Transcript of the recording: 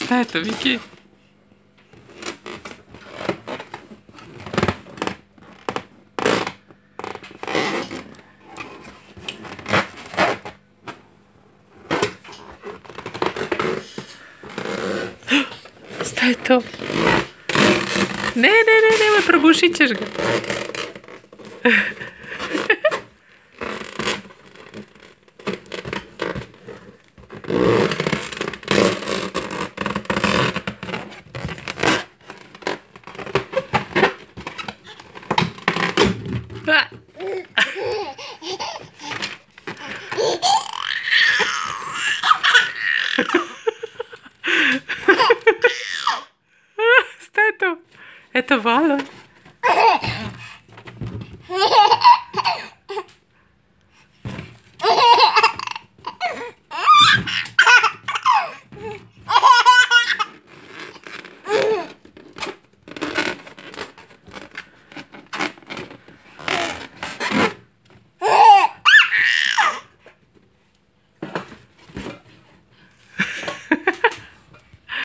Šta je to, Viki? Šta je to? Ne, nemoj, probušit ćeš ga. Šta je to? Eto, vala.